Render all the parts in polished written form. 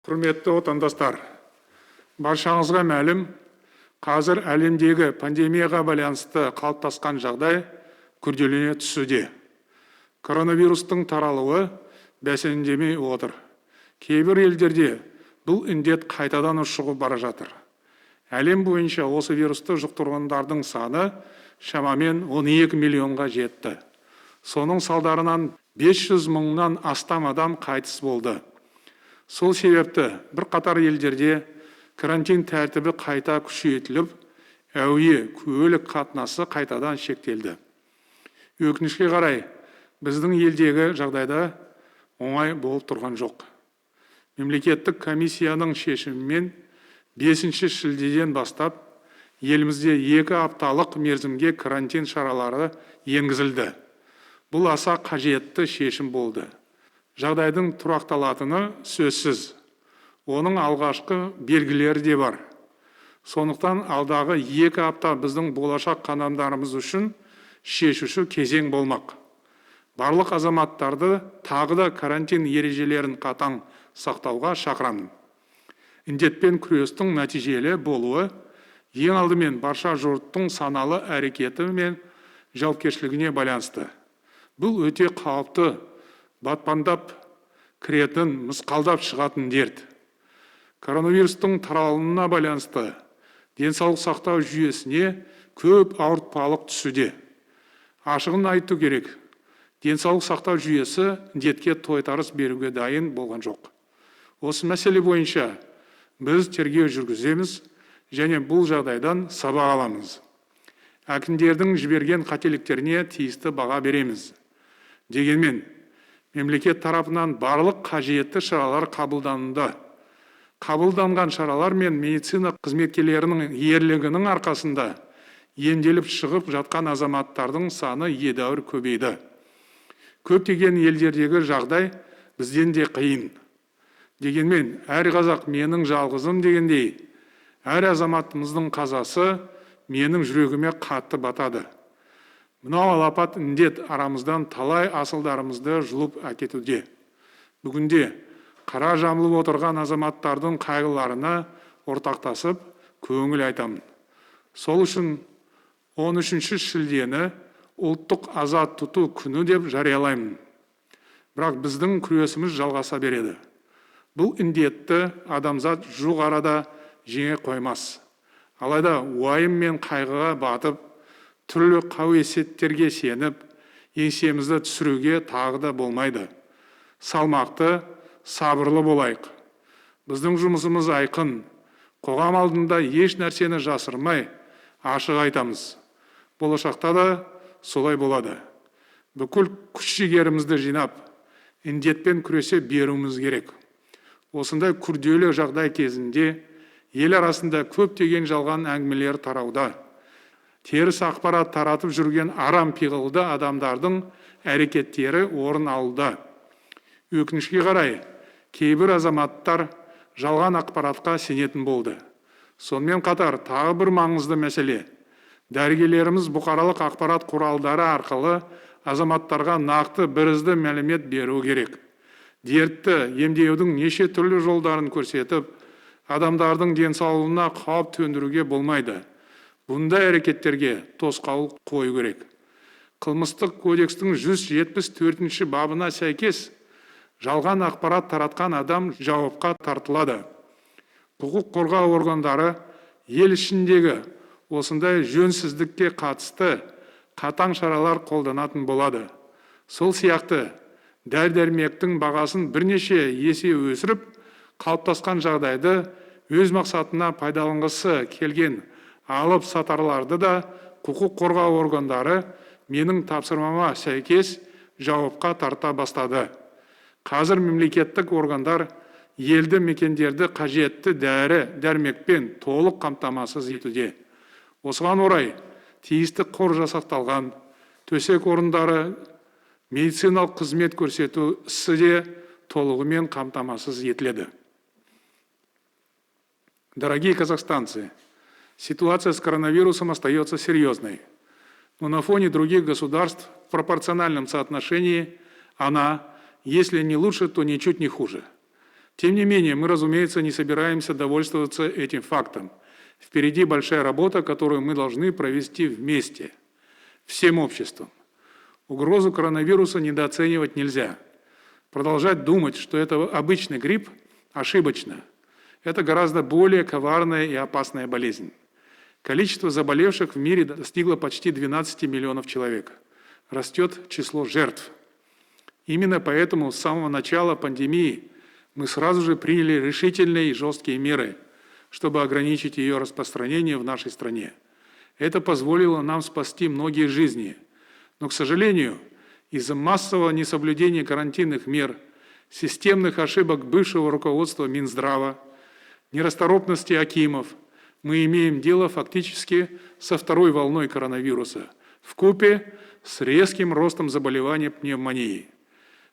Құрметті отандастар, баршаңызға мәлім, қазір әлемдегі пандемияға байланысты қалыптасқан жағдай күрделене түсуде. Коронавирустың таралуы бәсеңдемей отыр. Кейбір елдерде бұл індет қайтадан ушығып бара жатыр. Әлем бойынша осы вирусты жұқтырғандардың саны шамамен 12 миллионға жетті. Соның салдарынан 500 мыңнан астам адам қайтыс болды. Сол себепті бірқатар елдерде карантин тәртібі қайта күшейтіліп, әуе көлік қатынасы қайтадан шектелді. Өкінішке қарай, біздің елдегі жағдайда оңай болып тұрған жоқ. Мемлекеттік комиссияның шешімімен 5 шілдеден бастап елімізде 2 апталық мерзімге карантин шаралары енгізілді. Бұл аса қажетті шешім болды. Жағдайдың тұрақталатыны сөзсіз. Оның алғашқы белгілері де бар. Сондықтан алдағы 2 апта біздің болашақ қадамдарымыз үшін шешуші кезең болмақ. Барлық азаматтарды тағы да карантин ережелерін қатаң сақтауға шақырамын. Індетпен күрестің нәтижелі болуы ең алдымен барша жұрттың саналы әрекеті мен жауапкершілігіне байланысты. Бұл өте қауіпті, батпандап кіретін, мысқалдап шығатын дерт. Коронавирустың таралуына байланысты денсаулық сақтау жүйесіне көп ауыртпалық түсуде. Ашығын айту керек, денсаулық сақтау жүйесі індетке тойтарыс беруге дайын болған жоқ. Осы мәселе бойынша біз тергеу жүргіземіз және бұл жағдайдан сабақ аламыз. Әкімдердің жіберген қателіктеріне тиісті баға береміз. Дегенмен, мемлекет тарапынан барлық қажетті шаралар қабылданды. Қабылданған шаралар мен медицина қызметкерлерінің ерлігінің арқасында емделіп шығып жатқан азаматтардың саны едәуір көбейді. Көптеген елдердегі жағдай бізден де қиын. Дегенмен, әр қазақ менің жалғызым дегендей, әр азаматымыздың қазасы менің жүрегіме қатты батады. Мынау алапат індет арамыздан талай асылдарымызды жұлып әкетуде. Бүгінде қара жамылып отырған азаматтардың қайғыларына ортақтасып көңіл айтамын. Сол үшін 13 шілдені ұлттық аза тұту күні деп жариялаймын. Бірақ біздің күресіміз жалғаса береді. Бұл індетті адамзат жуық арада жеңе қоймас. Алайда уайым мен қайғыға батып, түрлі қауесеттерге сеніп, еңсемізді түсіруге тағы да болмайды. Салмақты, сабырлы болайық. Біздің жұмысымыз айқын, қоғам алдында еш нәрсені жасырмай, ашық айтамыз. Болашақта да солай болады. Бүкіл күш-жігерімізді жинап, індетпен күресе беруіміз керек. Осындай күрделі жағдай кезінде ел арасында көптеген жалған әңгімелер тарауда. Теріс ақпарат таратып жүрген арам пиғылды адамдардың әрекеттері орын алды. Өкінішке қарай, кейбір азаматтар жалған ақпаратқа сенетін болды. Сонымен қатар тағы бір маңызды мәселе. Дәрігерлеріміз бұқаралық ақпарат құралдары арқылы азаматтарға нақты бірізді мәлімет беру керек. Дертті емдеудің неше түрлі жолдарын көрсетіп, адамдардың денсаулығына қауіп төндіруге болмайды. Бұндай әрекеттерге тосқауыл қою керек. Қылмыстық кодекстің 174 бабына сәйкес жалған ақпарат таратқан адам жауапқа тартылады. Құқық қорғау органдары ел ішіндегі осындай жөнсіздікке қатысты қатаң шаралар қолданатын болады. Сол сияқты дәрі-дәрмектің бағасын бірнеше есе өсіріп, қалыптасқан жағдайды өз мақсатына пайдаланғысы келген алып сатарларды да құқық қорғау органдары менің тапсырмама сәйкес жауапқа тарта бастады. Қазір мемлекеттік органдар елді мекендерді қажетті дәрі-дәрмекпен толық қамтамасыз етуде. Осыған орай тиісті қор жасақталған, төсек орындары, медициналық қызмет көрсету ісі де толығымен қамтамасыз етіледі. Дорогие казахстанцы, ситуация с коронавирусом остается серьезной, но на фоне других государств в пропорциональном соотношении она, если не лучше, то ничуть не хуже. Тем не менее, мы, разумеется, не собираемся довольствоваться этим фактом. Впереди большая работа, которую мы должны провести вместе, всем обществом. Угрозу коронавируса недооценивать нельзя. Продолжать думать, что это обычный грипп, ошибочно. Это гораздо более коварная и опасная болезнь. Количество заболевших в мире достигло почти 12 миллионов человек. Растет число жертв. Именно поэтому с самого начала пандемии мы сразу же приняли решительные и жесткие меры, чтобы ограничить ее распространение в нашей стране. Это позволило нам спасти многие жизни. Но, к сожалению, из-за массового несоблюдения карантинных мер, системных ошибок бывшего руководства Минздрава, нерасторопности акимов, мы имеем дело фактически со второй волной коронавируса, вкупе с резким ростом заболевания пневмонией.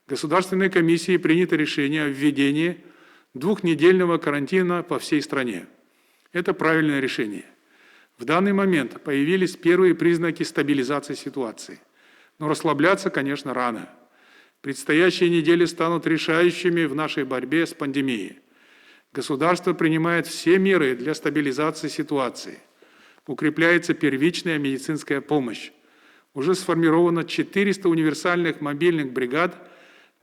Государственной комиссией принято решение о введении двухнедельного карантина по всей стране. Это правильное решение. В данный момент появились первые признаки стабилизации ситуации. Но расслабляться, конечно, рано. Предстоящие недели станут решающими в нашей борьбе с пандемией. Государство принимает все меры для стабилизации ситуации. Укрепляется первичная медицинская помощь. Уже сформировано 400 универсальных мобильных бригад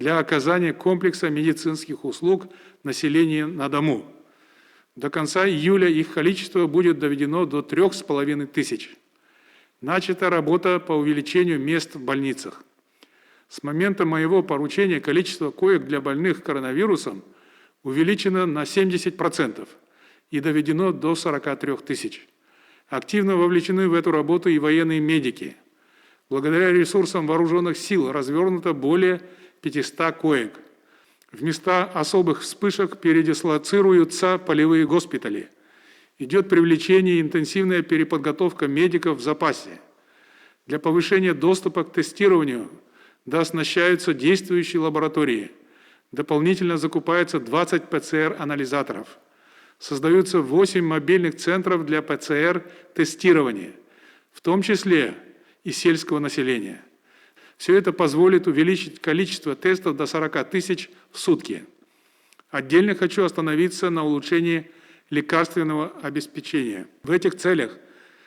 для оказания комплекса медицинских услуг населению на дому. До конца июля их количество будет доведено до 3500. Начата работа по увеличению мест в больницах. С момента моего поручения количество коек для больных коронавирусом увеличено на 70% и доведено до 43 тысяч. Активно вовлечены в эту работу и военные медики. Благодаря ресурсам вооруженных сил развернуто более 500 коек. В места особых вспышек передислоцируются полевые госпитали. Идет привлечение и интенсивная переподготовка медиков в запасе. Для повышения доступа к тестированию дооснащаются действующие лаборатории. Дополнительно закупается 20 ПЦР-анализаторов. Создаются 8 мобильных центров для ПЦР-тестирования, в том числе и сельского населения. Все это позволит увеличить количество тестов до 40 тысяч в сутки. Отдельно хочу остановиться на улучшении лекарственного обеспечения. В этих целях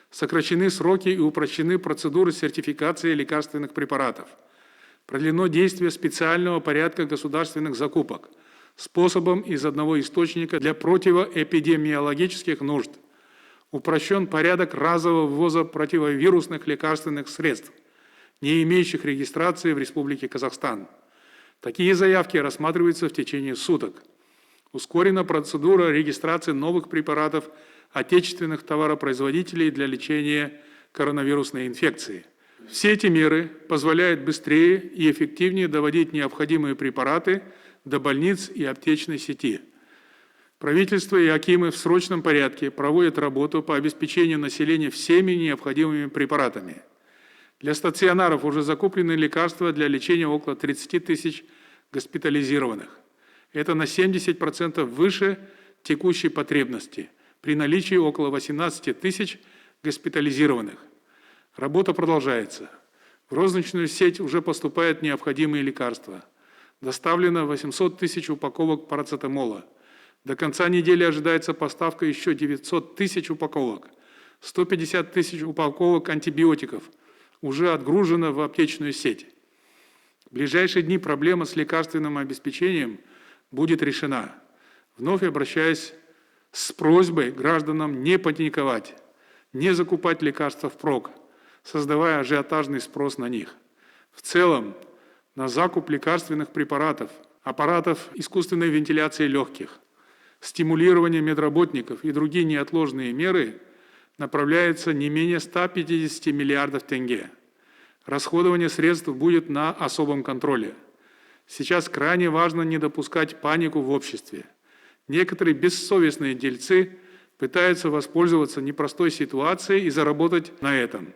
сокращены сроки и упрощены процедуры сертификации лекарственных препаратов. Продлено действие специального порядка государственных закупок способом из одного источника для противоэпидемиологических нужд. Упрощен порядок разового ввоза противовирусных лекарственных средств, не имеющих регистрации в Республике Казахстан. Такие заявки рассматриваются в течение суток. Ускорена процедура регистрации новых препаратов отечественных товаропроизводителей для лечения коронавирусной инфекции. Все эти меры позволяют быстрее и эффективнее доводить необходимые препараты до больниц и аптечной сети. Правительство и акимы в срочном порядке проводят работу по обеспечению населения всеми необходимыми препаратами. Для стационаров уже закуплены лекарства для лечения около 30 тысяч госпитализированных. Это на 70% выше текущей потребности, при наличии около 18 тысяч госпитализированных. Работа продолжается. В розничную сеть уже поступают необходимые лекарства. Доставлено 800 тысяч упаковок парацетамола. До конца недели ожидается поставка еще 900 тысяч упаковок. 150 тысяч упаковок антибиотиков уже отгружено в аптечную сеть. В ближайшие дни проблема с лекарственным обеспечением будет решена. Вновь обращаюсь с просьбой гражданам не паниковать, не закупать лекарства впрок, создавая ажиотажный спрос на них. В целом, на закуп лекарственных препаратов, аппаратов искусственной вентиляции легких, стимулирование медработников и другие неотложные меры направляется не менее 150 миллиардов тенге. Расходование средств будет на особом контроле. Сейчас крайне важно не допускать панику в обществе. Некоторые бессовестные дельцы пытаются воспользоваться непростой ситуацией и заработать на этом.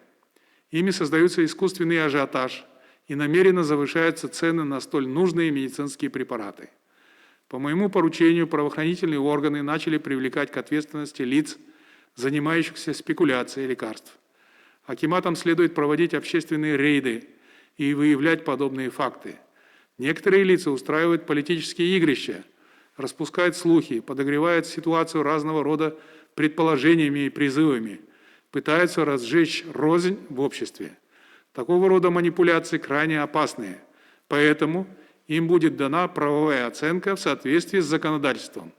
Ими создается искусственный ажиотаж и намеренно завышаются цены на столь нужные медицинские препараты. По моему поручению правоохранительные органы начали привлекать к ответственности лиц, занимающихся спекуляцией лекарств. Акиматам следует проводить общественные рейды и выявлять подобные факты. Некоторые лица устраивают политические игрища, распускает слухи, подогревает ситуацию разного рода предположениями и призывами, пытаются разжечь рознь в обществе. Такого рода манипуляции крайне опасные, поэтому им будет дана правовая оценка в соответствии с законодательством.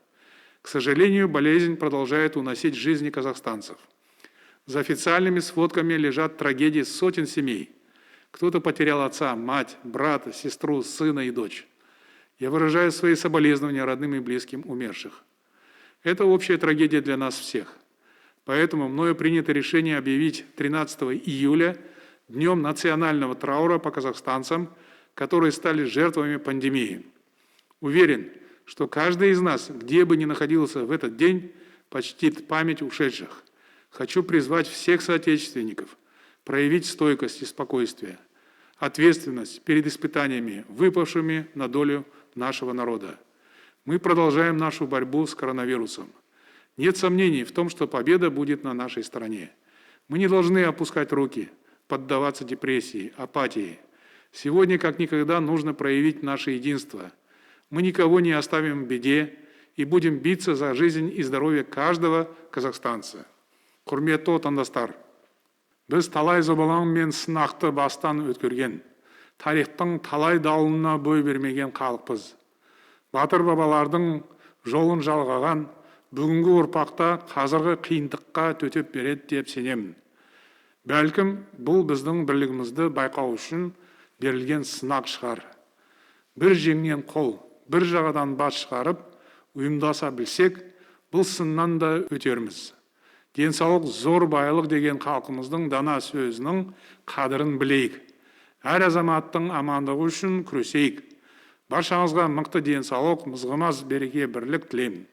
К сожалению, болезнь продолжает уносить жизни казахстанцев. За официальными сводками лежат трагедии сотен семей. Кто-то потерял отца, мать, брата, сестру, сына и дочь. Я выражаю свои соболезнования родным и близким умерших. Это общая трагедия для нас всех. Поэтому мною принято решение объявить 13 июля Днем национального траура по казахстанцам, которые стали жертвами пандемии. Уверен, что каждый из нас, где бы ни находился в этот день, почтит память ушедших. Хочу призвать всех соотечественников проявить стойкость и спокойствие, ответственность перед испытаниями, выпавшими на долю нашего народа. Мы продолжаем нашу борьбу с коронавирусом. Нет сомнений в том, что победа будет на нашей стороне. Мы не должны опускать руки, поддаваться депрессии, апатии. Сегодня, как никогда, нужно проявить наше единство. Мы никого не оставим в беде и будем биться за жизнь и здоровье каждого казахстанца. Құрметті отандастар, біз талай зобалаң мен сынақты бастан өткерген, тарихтың талай дауылына бой бермеген халықпыз. Батыр бабалардың жолын жалғаған бүгінгі ұрпақта қазіргі қиындыққа төтеп береді деп сенемін. Бәлкім, бұл біздің бірлігімізді байқау үшін берілген сынақ шығар. Бір жеңнен қол, бір жағадан бас шығарып, ұйымдаса білсек, бұл сыннан да өтерміз. Денсаулық зор байлық деген халқымыздың дана сөзінің қадірін білейік. Әр азаматтың амандығы үшін күресейік. Баршаңызға мықты денсаулық, мызғымас береке, бірлік тілеймін.